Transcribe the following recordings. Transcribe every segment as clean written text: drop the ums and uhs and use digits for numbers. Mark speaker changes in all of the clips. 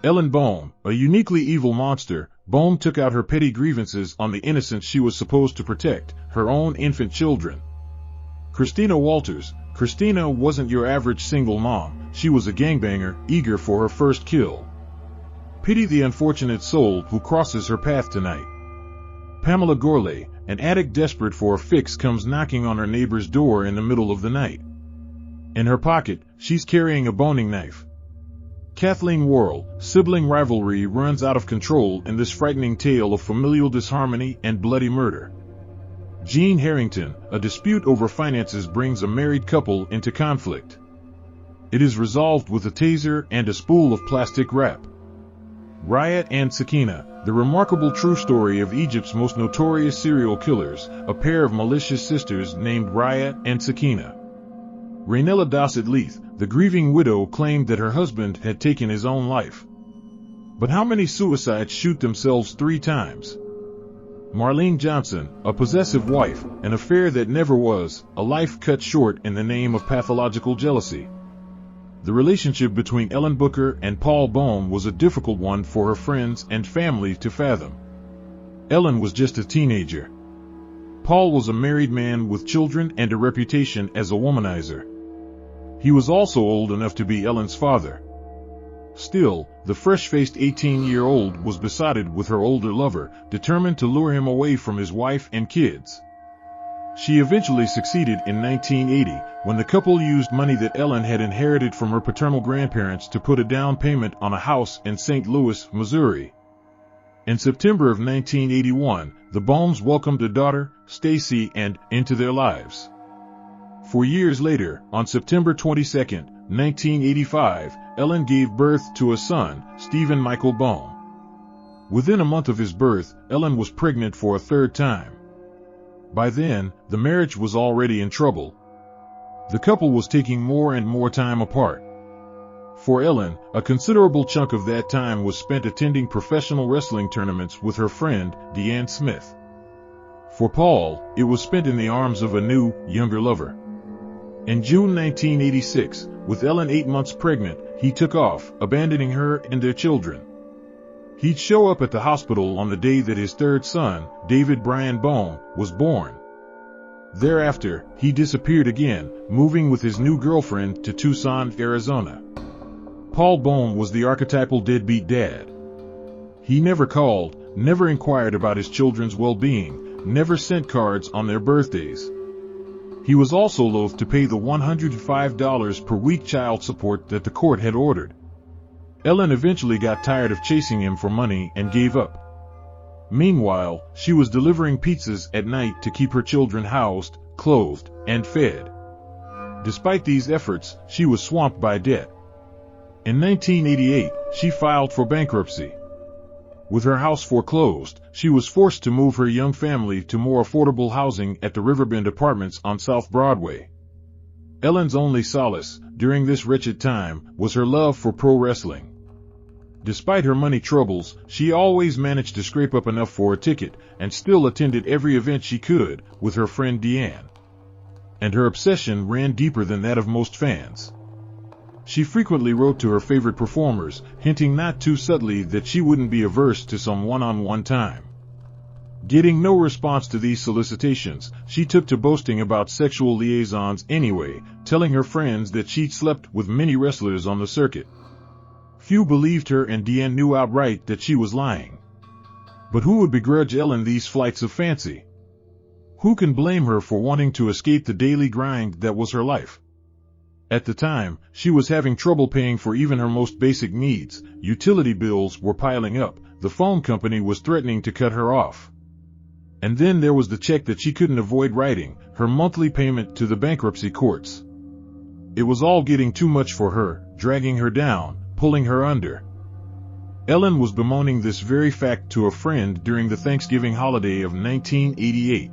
Speaker 1: Ellen Bohm, a uniquely evil monster, Bohm took out her petty grievances on the innocents she was supposed to protect, her own infant children. Christina Walters. Christina wasn't your average single mom, she was a gangbanger, eager for her first kill. Pity the unfortunate soul who crosses her path tonight. Pamela Gourlay, an addict desperate for a fix, comes knocking on her neighbor's door in the middle of the night. In her pocket, she's carrying a boning knife. Kathleen Worrell, sibling rivalry runs out of control in this frightening tale of familial disharmony and bloody murder. Jean Harrington, a dispute over finances brings a married couple into conflict. It is resolved with a taser and a spool of plastic wrap. Riot and Sakina, the remarkable true story of Egypt's most notorious serial killers, a pair of malicious sisters named Riot and Sakina. Raynella Dossett Leith, the grieving widow, claimed that her husband had taken his own life. But how many suicides shoot themselves 3 times? Marlene Johnson, a possessive wife, an affair that never was, a life cut short in the name of pathological jealousy. The relationship between Ellen Booker and Paul Bohm was a difficult one for her friends and family to fathom. Ellen was just a teenager. Paul was a married man with children and a reputation as a womanizer. He was also old enough to be Ellen's father. Still, the fresh-faced 18-year-old was besotted with her older lover, determined to lure him away from his wife and kids. She eventually succeeded in 1980, when the couple used money that Ellen had inherited from her paternal grandparents to put a down payment on a house in St. Louis, Missouri. In September of 1981, the Bohms welcomed a daughter, Stacy, into their lives. 4 years later, on September 22, 1985, Ellen gave birth to a son, Stephen Michael Bohm. Within a month of his birth, Ellen was pregnant for a 3rd time. By then, the marriage was already in trouble. The couple was taking more and more time apart. For Ellen, a considerable chunk of that time was spent attending professional wrestling tournaments with her friend, Deanne Smith. For Paul, it was spent in the arms of a new, younger lover. In June 1986, with Ellen 8 months pregnant, he took off, abandoning her and their children. He'd show up at the hospital on the day that his 3rd son, David Brian Bohm, was born. Thereafter, he disappeared again, moving with his new girlfriend to Tucson, Arizona. Paul Bohm was the archetypal deadbeat dad. He never called, never inquired about his children's well-being, never sent cards on their birthdays. He was also loath to pay the $105 per week child support that the court had ordered. Ellen eventually got tired of chasing him for money and gave up. Meanwhile, she was delivering pizzas at night to keep her children housed, clothed, and fed. Despite these efforts, she was swamped by debt. In 1988, she filed for bankruptcy. With her house foreclosed, she was forced to move her young family to more affordable housing at the Riverbend Apartments on South Broadway. Ellen's only solace, during this wretched time, was her love for pro wrestling. Despite her money troubles, she always managed to scrape up enough for a ticket, and still attended every event she could, with her friend Deanne. And her obsession ran deeper than that of most fans. She frequently wrote to her favorite performers, hinting not too subtly that she wouldn't be averse to some one-on-one time. Getting no response to these solicitations, she took to boasting about sexual liaisons anyway, telling her friends that she'd slept with many wrestlers on the circuit. Few believed her, and Deanne knew outright that she was lying. But who would begrudge Ellen these flights of fancy? Who can blame her for wanting to escape the daily grind that was her life? At the time, she was having trouble paying for even her most basic needs. Utility bills were piling up, the phone company was threatening to cut her off. And then there was the check that she couldn't avoid writing, her monthly payment to the bankruptcy courts. It was all getting too much for her, dragging her down, pulling her under. Ellen was bemoaning this very fact to a friend during the Thanksgiving holiday of 1988.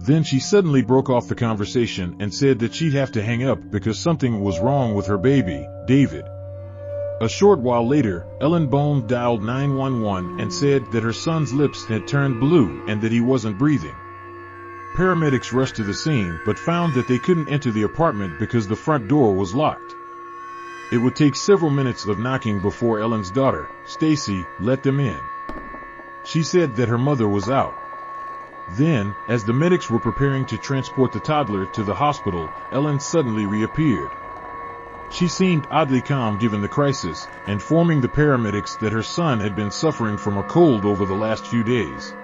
Speaker 1: Then she suddenly broke off the conversation and said that she'd have to hang up because something was wrong with her baby, David. A short while later, Ellen Bohm dialed 911 and said that her son's lips had turned blue and that he wasn't breathing. Paramedics rushed to the scene but found that they couldn't enter the apartment because the front door was locked. It would take several minutes of knocking before Ellen's daughter, Stacy, let them in. She said that her mother was out. Then, as the medics were preparing to transport the toddler to the hospital, Ellen suddenly reappeared. She seemed oddly calm given the crisis, informing the paramedics that her son had been suffering from a cold over the last few days.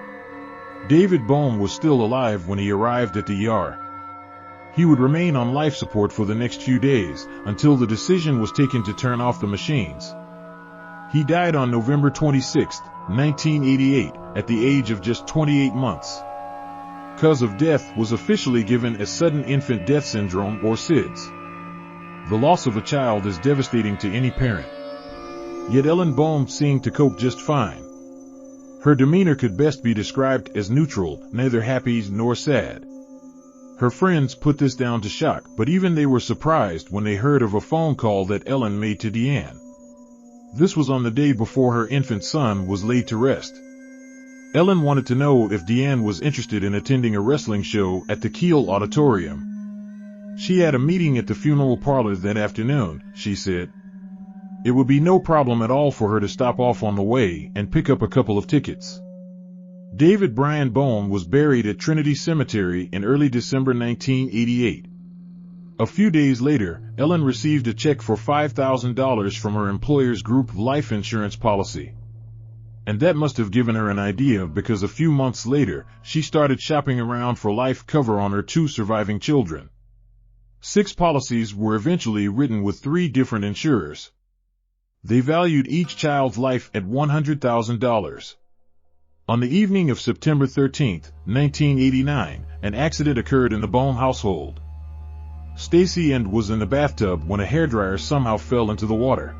Speaker 1: David Bohm was still alive when he arrived at the ER. He would remain on life support for the next few days, until the decision was taken to turn off the machines. He died on November 26, 1988, at the age of just 28 months. Cause of death was officially given as sudden infant death syndrome, or SIDS. The loss of a child is devastating to any parent. Yet Ellen Bohm seemed to cope just fine. Her demeanor could best be described as neutral, neither happy nor sad. Her friends put this down to shock, but even they were surprised when they heard of a phone call that Ellen made to Deanne. This was on the day before her infant son was laid to rest. Ellen wanted to know if Deanne was interested in attending a wrestling show at the Kiel Auditorium. She had a meeting at the funeral parlor that afternoon, she said. It would be no problem at all for her to stop off on the way and pick up a couple of tickets. David Brian Bohm was buried at Trinity Cemetery in early December 1988. A few days later, Ellen received a check for $5,000 from her employer's group life insurance policy. And that must have given her an idea, because a few months later, she started shopping around for life cover on her 2 surviving children. 6 policies were eventually written with 3 different insurers. They valued each child's life at $100,000. On the evening of September 13, 1989, an accident occurred in the Bohm household. Stacy was in the bathtub when a hairdryer somehow fell into the water.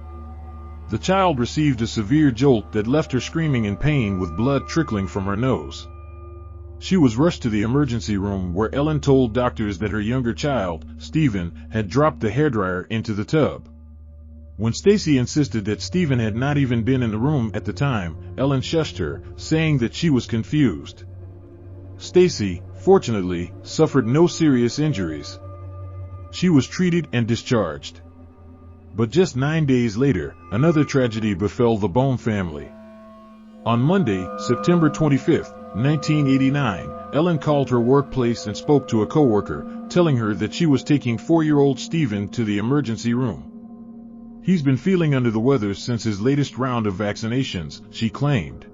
Speaker 1: The child received a severe jolt that left her screaming in pain with blood trickling from her nose. She was rushed to the emergency room, where Ellen told doctors that her younger child, Stephen, had dropped the hairdryer into the tub. When Stacy insisted that Stephen had not even been in the room at the time, Ellen shushed her, saying that she was confused. Stacy, fortunately, suffered no serious injuries. She was treated and discharged. But just 9 days later, another tragedy befell the Bohm family. On Monday, September 25, 1989, Ellen called her workplace and spoke to a coworker, telling her that she was taking 4-year-old Stephen to the emergency room. He's been feeling under the weather since his latest round of vaccinations, she claimed.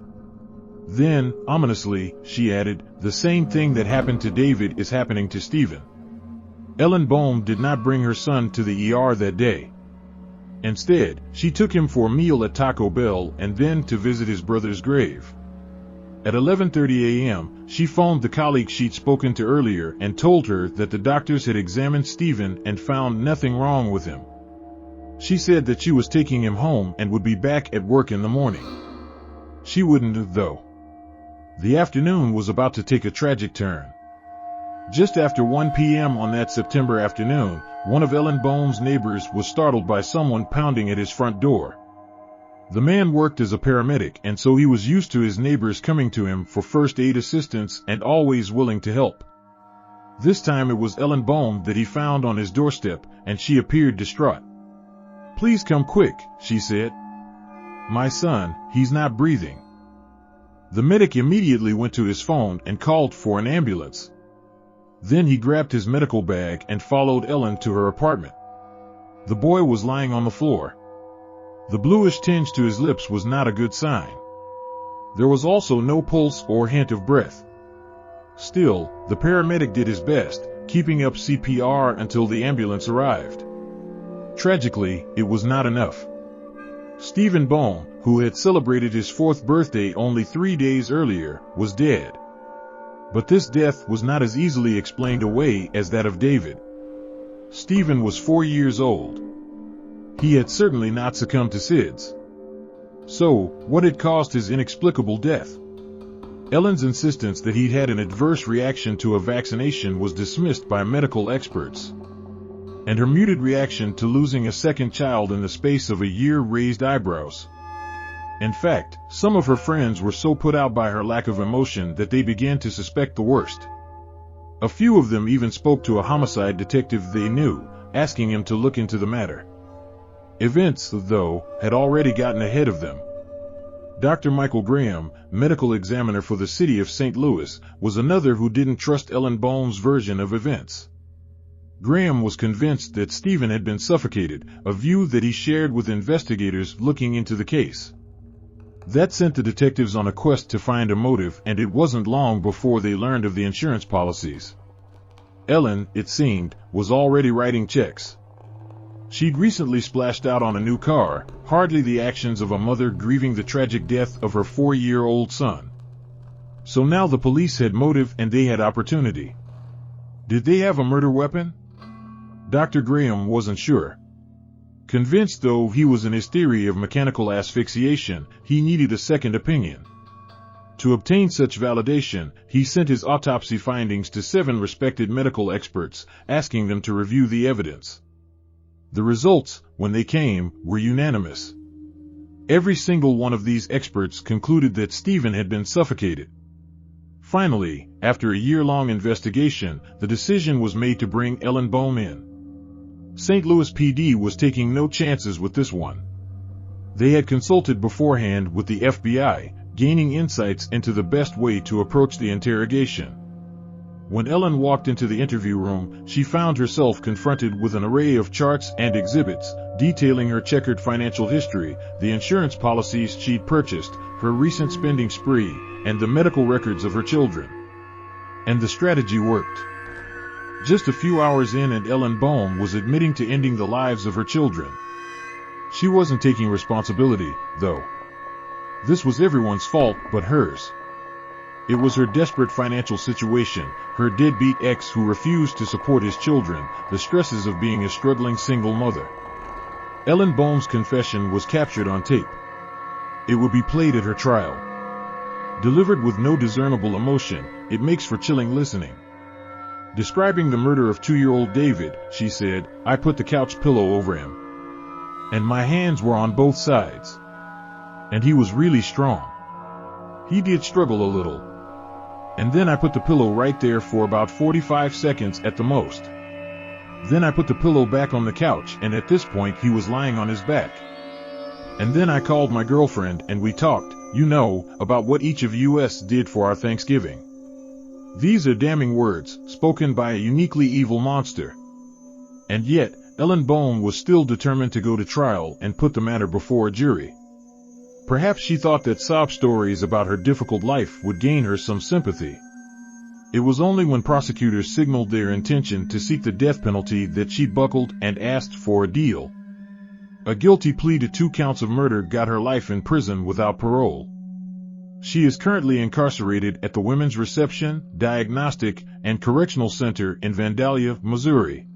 Speaker 1: Then, ominously, she added, the same thing that happened to David is happening to Stephen. Ellen Bohm did not bring her son to the ER that day. Instead, she took him for a meal at Taco Bell and then to visit his brother's grave. At 11:30 a.m., she phoned the colleague she'd spoken to earlier and told her that the doctors had examined Stephen and found nothing wrong with him. She said that she was taking him home and would be back at work in the morning. She wouldn't, though. The afternoon was about to take a tragic turn. Just after 1 p.m. on that September afternoon, one of Ellen Bohm's neighbors was startled by someone pounding at his front door. The man worked as a paramedic, and so he was used to his neighbors coming to him for first aid assistance and always willing to help. This time it was Ellen Bohm that he found on his doorstep, and she appeared distraught. "Please come quick," she said. "My son, he's not breathing." The medic immediately went to his phone and called for an ambulance. Then he grabbed his medical bag and followed Ellen to her apartment. The boy was lying on the floor. The bluish tinge to his lips was not a good sign. There was also no pulse or hint of breath. Still, the paramedic did his best, keeping up CPR until the ambulance arrived. Tragically, it was not enough. Stephen Bohm, who had celebrated his 4th birthday only 3 days earlier, was dead. But this death was not as easily explained away as that of David. Stephen was 4 years old. He had certainly not succumbed to SIDS. So, what had caused his inexplicable death? Ellen's insistence that he'd had an adverse reaction to a vaccination was dismissed by medical experts. And her muted reaction to losing a second child in the space of a year raised eyebrows. In fact, some of her friends were so put out by her lack of emotion that they began to suspect the worst. A few of them even spoke to a homicide detective they knew, asking him to look into the matter. Events, though, had already gotten ahead of them. Dr. Michael Graham, medical examiner for the city of St. Louis, was another who didn't trust Ellen Boehm's version of events. Graham was convinced that Stephen had been suffocated, a view that he shared with investigators looking into the case. That sent the detectives on a quest to find a motive, and it wasn't long before they learned of the insurance policies. Ellen, it seemed, was already writing checks. She'd recently splashed out on a new car, hardly the actions of a mother grieving the tragic death of her 4-year-old son. So now the police had motive and they had opportunity. Did they have a murder weapon? Dr. Graham wasn't sure. Convinced, though, he was in his theory of mechanical asphyxiation, he needed a second opinion. To obtain such validation, he sent his autopsy findings to 7 respected medical experts, asking them to review the evidence. The results, when they came, were unanimous. Every single one of these experts concluded that Stephen had been suffocated. Finally, after a year-long investigation, the decision was made to bring Ellen Boehm in. St. Louis PD was taking no chances with this one. They had consulted beforehand with the FBI, gaining insights into the best way to approach the interrogation. When Ellen walked into the interview room, she found herself confronted with an array of charts and exhibits, detailing her checkered financial history, the insurance policies she'd purchased, her recent spending spree, and the medical records of her children. And the strategy worked. Just a few hours in and Ellen Boehm was admitting to ending the lives of her children. She wasn't taking responsibility, though. This was everyone's fault but hers. It was her desperate financial situation, her deadbeat ex who refused to support his children, the stresses of being a struggling single mother. Ellen Boehm's confession was captured on tape. It would be played at her trial. Delivered with no discernible emotion, it makes for chilling listening. Describing the murder of 2-year-old David, she said, "I put the couch pillow over him. And my hands were on both sides. And he was really strong. He did struggle a little. And then I put the pillow right there for about 45 seconds at the most. Then I put the pillow back on the couch, and at this point he was lying on his back. And then I called my girlfriend and we talked, about what each of us did for our Thanksgiving." These are damning words, spoken by a uniquely evil monster. And yet, Ellen Boehm was still determined to go to trial and put the matter before a jury. Perhaps she thought that sob stories about her difficult life would gain her some sympathy. It was only when prosecutors signaled their intention to seek the death penalty that she buckled and asked for a deal. A guilty plea to 2 counts of murder got her life in prison without parole. She is currently incarcerated at the Women's Reception, Diagnostic, and Correctional Center in Vandalia, Missouri.